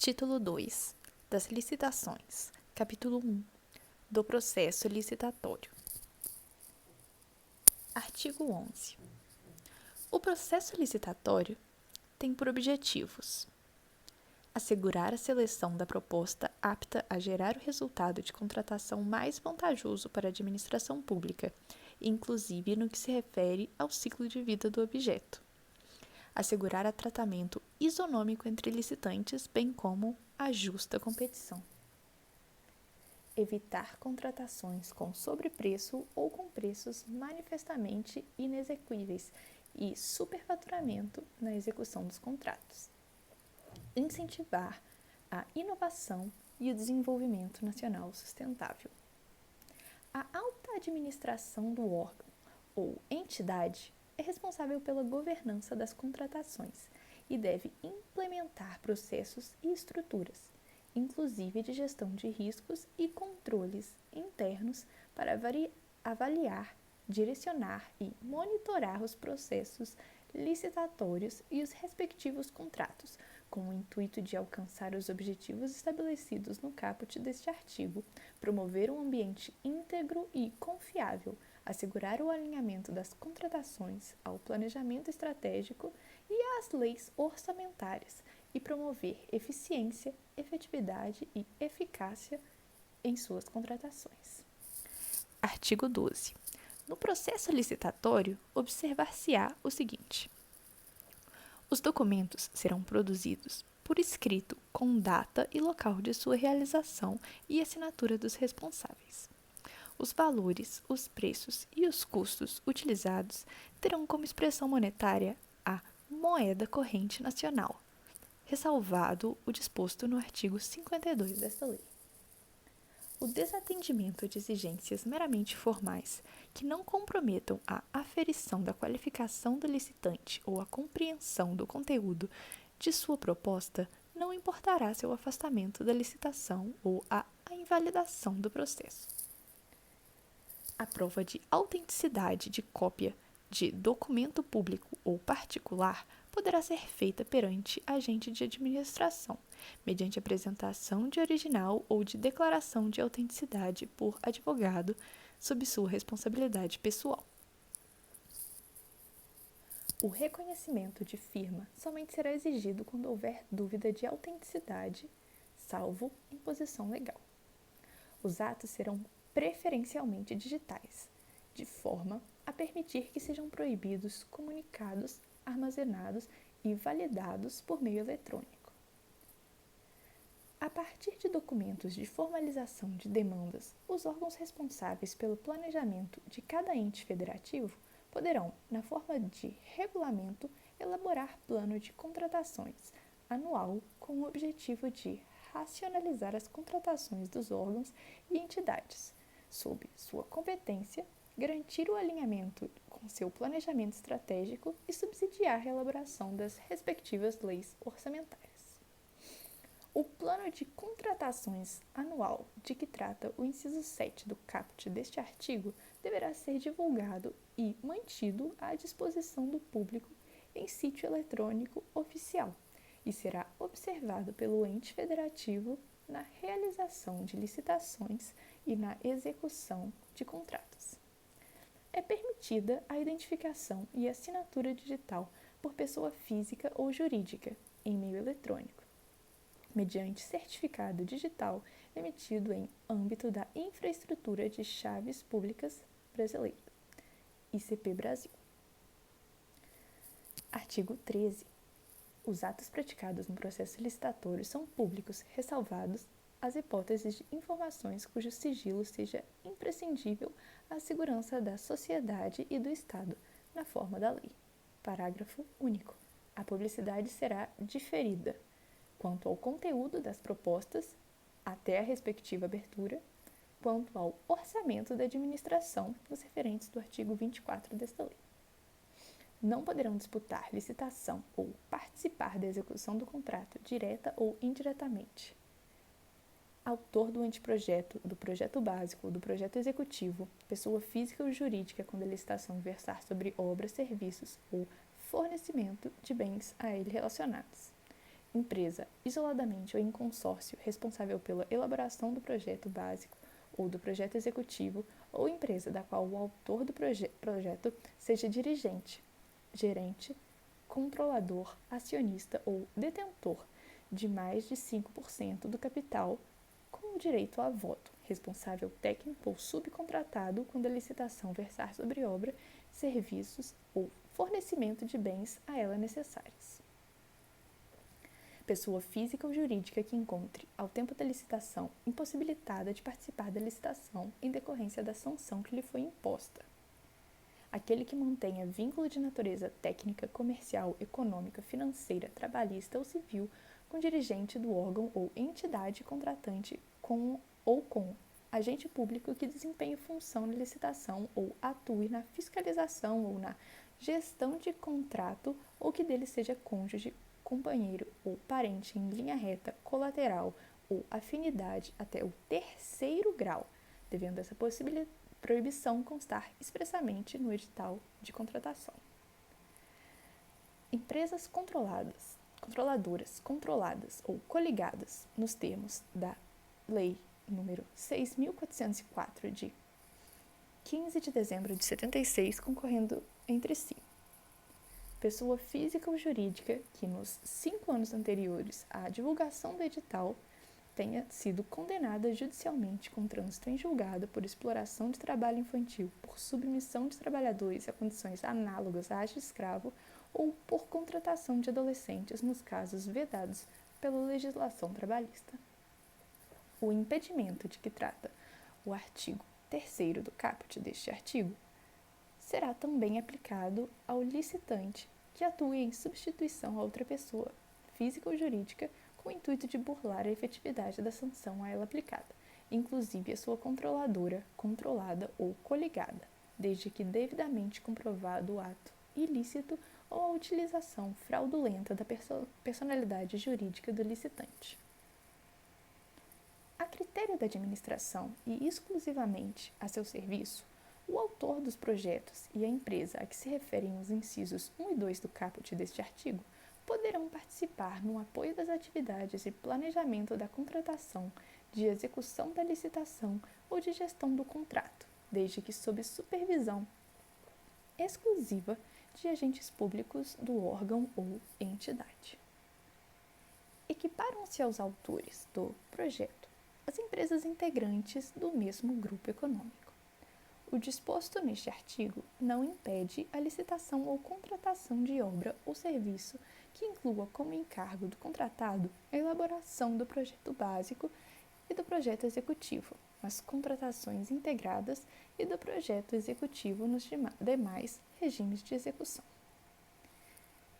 Título 2 das licitações. Capítulo 1 do processo licitatório. Artigo 11. O processo licitatório tem por objetivos: assegurar a seleção da proposta apta a gerar o resultado de contratação mais vantajoso para a administração pública, inclusive no que se refere ao ciclo de vida do objeto. Assegurar tratamento isonômico entre licitantes, bem como a justa competição. Evitar contratações com sobrepreço ou com preços manifestamente inexequíveis e superfaturamento na execução dos contratos. Incentivar a inovação e o desenvolvimento nacional sustentável. A alta administração do órgão ou entidade é responsável pela governança das contratações e deve implementar processos e estruturas, inclusive de gestão de riscos e controles internos para avaliar, direcionar e monitorar os processos licitatórios e os respectivos contratos, com o intuito de alcançar os objetivos estabelecidos no caput deste artigo, promover um ambiente íntegro e confiável, assegurar o alinhamento das contratações ao planejamento estratégico e às leis orçamentárias e promover eficiência, efetividade e eficácia em suas contratações. Artigo 12. No processo licitatório, observar-se-á o seguinte: os documentos serão produzidos por escrito com data e local de sua realização e assinatura dos responsáveis. Os valores, os preços e os custos utilizados terão como expressão monetária a moeda corrente nacional, ressalvado o disposto no artigo 52 desta lei. O desatendimento de exigências meramente formais que não comprometam a aferição da qualificação do licitante ou a compreensão do conteúdo de sua proposta não importará seu afastamento da licitação ou a invalidação do processo. A prova de autenticidade de cópia de documento público ou particular poderá ser feita perante agente de administração, mediante apresentação de original ou de declaração de autenticidade por advogado, sob sua responsabilidade pessoal. O reconhecimento de firma somente será exigido quando houver dúvida de autenticidade, salvo imposição legal. Os atos serão preferencialmente digitais, de forma a permitir que sejam proibidos comunicados, armazenados e validados por meio eletrônico. A partir de documentos de formalização de demandas, os órgãos responsáveis pelo planejamento de cada ente federativo poderão, na forma de regulamento, elaborar plano de contratações anual com o objetivo de racionalizar as contratações dos órgãos e entidades, sob sua competência, garantir o alinhamento com seu planejamento estratégico e subsidiar a elaboração das respectivas leis orçamentárias. O plano de contratações anual de que trata o inciso 7 do caput deste artigo deverá ser divulgado e mantido à disposição do público em sítio eletrônico oficial e será observado pelo ente federativo na realização de licitações e na execução de contratos. É permitida a identificação e assinatura digital por pessoa física ou jurídica em meio eletrônico, mediante certificado digital emitido em âmbito da Infraestrutura de Chaves Públicas Brasileira, ICP Brasil. Artigo 13. Os atos praticados no processo licitatório são públicos, ressalvados as hipóteses de informações cujo sigilo seja imprescindível à segurança da sociedade e do Estado, na forma da lei. Parágrafo único. A publicidade será diferida quanto ao conteúdo das propostas, até a respectiva abertura, quanto ao orçamento da administração, nos referentes do artigo 24 desta lei. Não poderão disputar licitação ou participar da execução do contrato direta ou indiretamente. Autor do anteprojeto, do projeto básico ou do projeto executivo, pessoa física ou jurídica quando a licitação versar sobre obras, serviços ou fornecimento de bens a ele relacionados. empresa isoladamente ou em consórcio responsável pela elaboração do projeto básico ou do projeto executivo, ou empresa da qual o autor do projeto seja dirigente, gerente, controlador, acionista ou detentor de mais de 5% do capital com o direito a voto, responsável técnico ou subcontratado quando a licitação versar sobre obra, serviços ou fornecimento de bens a ela necessários. Pessoa física ou jurídica que encontre, ao tempo da licitação, impossibilitada de participar da licitação em decorrência da sanção que lhe foi imposta. Aquele que mantenha vínculo de natureza técnica, comercial, econômica, financeira, trabalhista ou civil com dirigente do órgão ou entidade contratante com agente público que desempenhe função na licitação ou atue na fiscalização ou na gestão de contrato ou que dele seja cônjuge, companheiro ou parente em linha reta, colateral ou afinidade até o terceiro grau, devendo essa proibição constar expressamente no edital de contratação. Empresas controladoras, controladas ou coligadas nos termos da Lei número 6.404 de 15 de dezembro de 76, concorrendo entre si. Pessoa física ou jurídica que nos 5 anos anteriores à divulgação do edital tenha sido condenada judicialmente com trânsito em julgado por exploração de trabalho infantil, por submissão de trabalhadores a condições análogas às de escravo ou por contratação de adolescentes nos casos vedados pela legislação trabalhista. O impedimento de que trata o artigo 3º do caput deste artigo será também aplicado ao licitante que atue em substituição a outra pessoa, física ou jurídica, com o intuito de burlar a efetividade da sanção a ela aplicada, inclusive a sua controladora, controlada ou coligada, desde que devidamente comprovado o ato ilícito ou a utilização fraudulenta da personalidade jurídica do licitante. A critério da administração e exclusivamente a seu serviço, o autor dos projetos e a empresa a que se referem os incisos 1 e 2 do caput deste artigo poderão participar no apoio das atividades de planejamento da contratação, de execução da licitação ou de gestão do contrato, desde que sob supervisão exclusiva de agentes públicos do órgão ou entidade. Equiparam-se aos autores do projeto as empresas integrantes do mesmo grupo econômico. O disposto neste artigo não impede a licitação ou contratação de obra ou serviço que inclua como encargo do contratado a elaboração do projeto básico e do projeto executivo, as contratações integradas e do projeto executivo nos demais regimes de execução.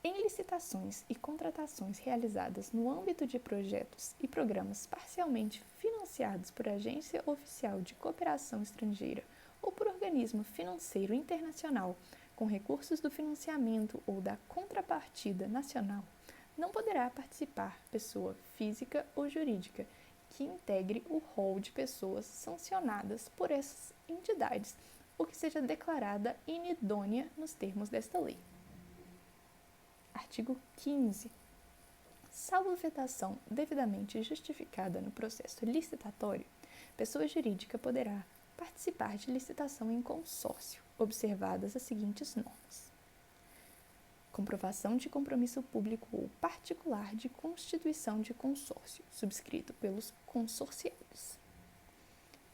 Em licitações e contratações realizadas no âmbito de projetos e programas parcialmente financiados por agência oficial de cooperação estrangeira ou por organismo financeiro internacional com recursos do financiamento ou da contrapartida nacional, não poderá participar pessoa física ou jurídica que integre o rol de pessoas sancionadas por essas entidades ou que seja declarada inidônea nos termos desta lei. Artigo 15. Salvo vedação devidamente justificada no processo licitatório, pessoa jurídica poderá participar de licitação em consórcio, observadas as seguintes normas: comprovação de compromisso público ou particular de constituição de consórcio, subscrito pelos consorciados.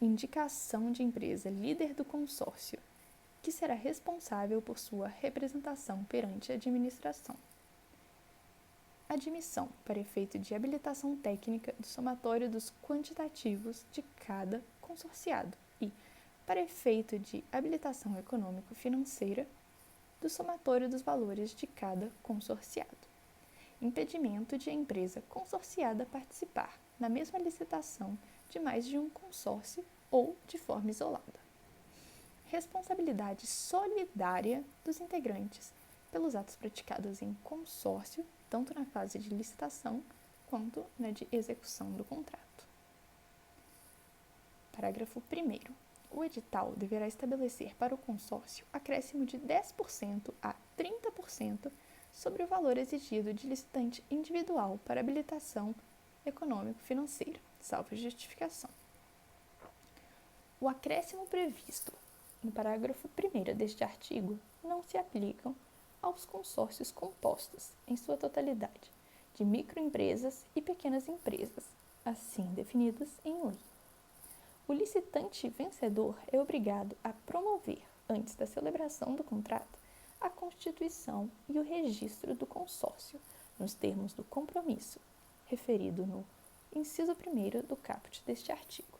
Indicação de empresa líder do consórcio, que será responsável por sua representação perante a administração. Admissão, para efeito de habilitação técnica, do somatório dos quantitativos de cada consorciado e, para efeito de habilitação econômico-financeira, do somatório dos valores de cada consorciado. Impedimento de a empresa consorciada participar, na mesma licitação, de mais de um consórcio ou de forma isolada. Responsabilidade solidária dos integrantes pelos atos praticados em consórcio, tanto na fase de licitação quanto na de execução do contrato. Parágrafo 1º. O edital deverá estabelecer para o consórcio acréscimo de 10% a 30% sobre o valor exigido de licitante individual para habilitação econômico-financeira, salvo justificação. O acréscimo previsto no parágrafo 1º deste artigo não se aplicam aos consórcios compostos, em sua totalidade, de microempresas e pequenas empresas, assim definidas em lei. O licitante vencedor é obrigado a promover, antes da celebração do contrato, a constituição e o registro do consórcio, nos termos do compromisso, referido no inciso 1º do caput deste artigo.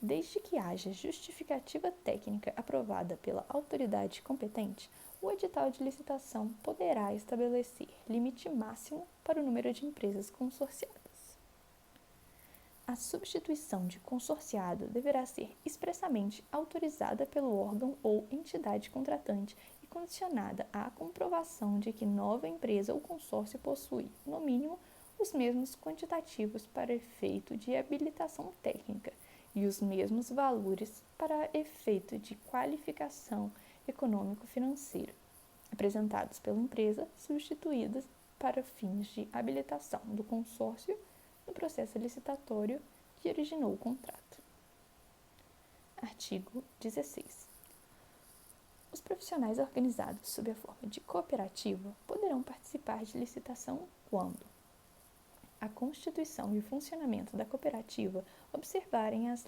Desde que haja justificativa técnica aprovada pela autoridade competente, o edital de licitação poderá estabelecer limite máximo para o número de empresas consorciadas. A substituição de consorciado deverá ser expressamente autorizada pelo órgão ou entidade contratante e condicionada à comprovação de que nova empresa ou consórcio possui, no mínimo, os mesmos quantitativos para efeito de habilitação técnica e os mesmos valores para efeito de qualificação econômico-financeira, apresentados pela empresa substituídas para fins de habilitação do consórcio no processo licitatório que originou o contrato. Artigo 16. Os profissionais organizados sob a forma de cooperativa poderão participar de licitação quando a constituição e o funcionamento da cooperativa observarem as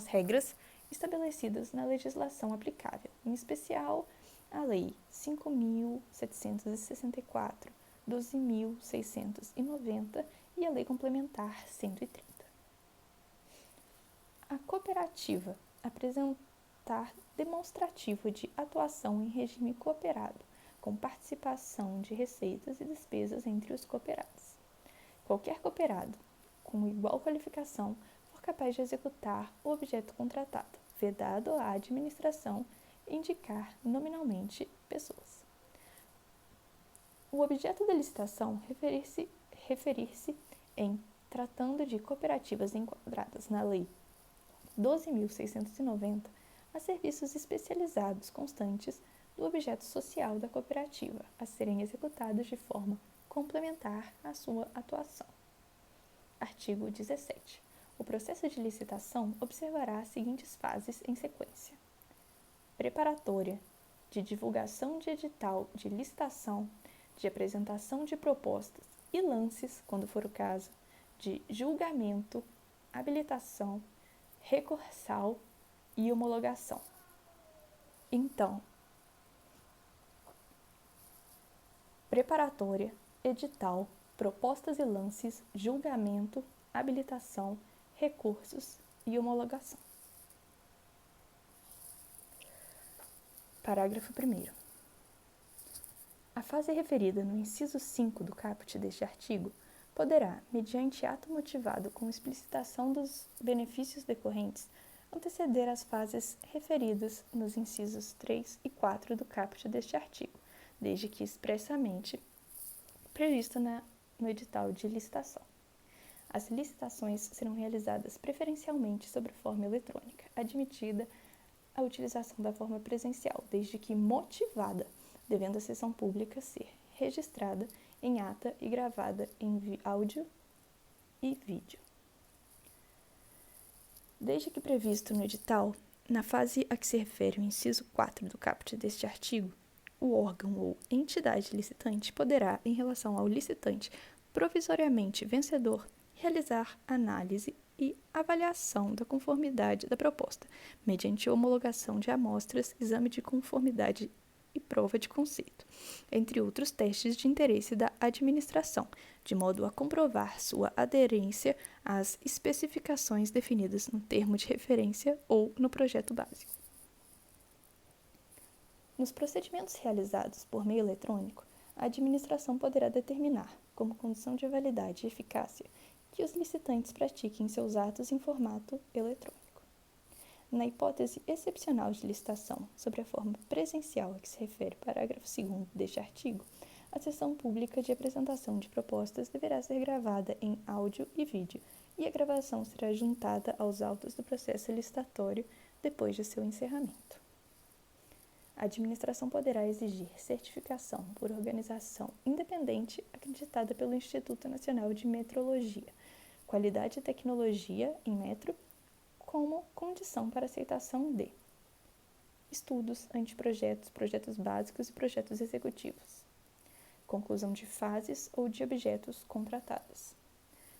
regras estabelecidas na legislação aplicável, em especial a Lei 5.764, 12.690 e a Lei Complementar 130. A cooperativa apresentar demonstrativo de atuação em regime cooperado, com participação de receitas e despesas entre os cooperados. Qualquer cooperado, com igual qualificação, for capaz de executar o objeto contratado, vedado à administração indicar nominalmente pessoas. O objeto da licitação referir-se em tratando de cooperativas enquadradas na Lei 12.690 a serviços especializados constantes do objeto social da cooperativa, a serem executados de forma complementar à sua atuação. Artigo 17. O processo de licitação observará as seguintes fases em sequência: preparatória, de divulgação de edital de licitação, de apresentação de propostas e lances, quando for o caso, de julgamento, habilitação, recursal e homologação. Então, preparatória, edital, propostas e lances, julgamento, habilitação, recursos e homologação. Parágrafo 1º. A fase referida no inciso 5 do caput deste artigo poderá, mediante ato motivado com explicitação dos benefícios decorrentes, anteceder as fases referidas nos incisos 3 e 4 do caput deste artigo, desde que expressamente previsto no edital de licitação. As licitações serão realizadas preferencialmente sobre forma eletrônica, admitida a utilização da forma presencial, desde que motivada, devendo a sessão pública ser registrada em ata e gravada em áudio e vídeo. Desde que previsto no edital, na fase a que se refere o inciso 4 do caput deste artigo, o órgão ou entidade licitante poderá, em relação ao licitante provisoriamente vencedor, realizar análise e avaliação da conformidade da proposta, mediante homologação de amostras, exame de conformidade e prova de conceito, entre outros testes de interesse da administração, de modo a comprovar sua aderência às especificações definidas no termo de referência ou no projeto básico. Nos procedimentos realizados por meio eletrônico, a administração poderá determinar, como condição de validade e eficácia, que os licitantes pratiquem seus atos em formato eletrônico. Na hipótese excepcional de licitação sobre a forma presencial a que se refere o parágrafo 2º deste artigo, a sessão pública de apresentação de propostas deverá ser gravada em áudio e vídeo, e a gravação será juntada aos autos do processo licitatório depois de seu encerramento. A administração poderá exigir certificação por organização independente acreditada pelo Instituto Nacional de Metrologia, qualidade e tecnologia em metro, como condição para aceitação de estudos, anteprojetos, projetos básicos e projetos executivos, conclusão de fases ou de objetos contratados,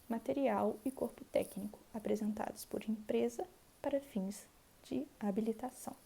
material e corpo técnico apresentados por empresa para fins de habilitação.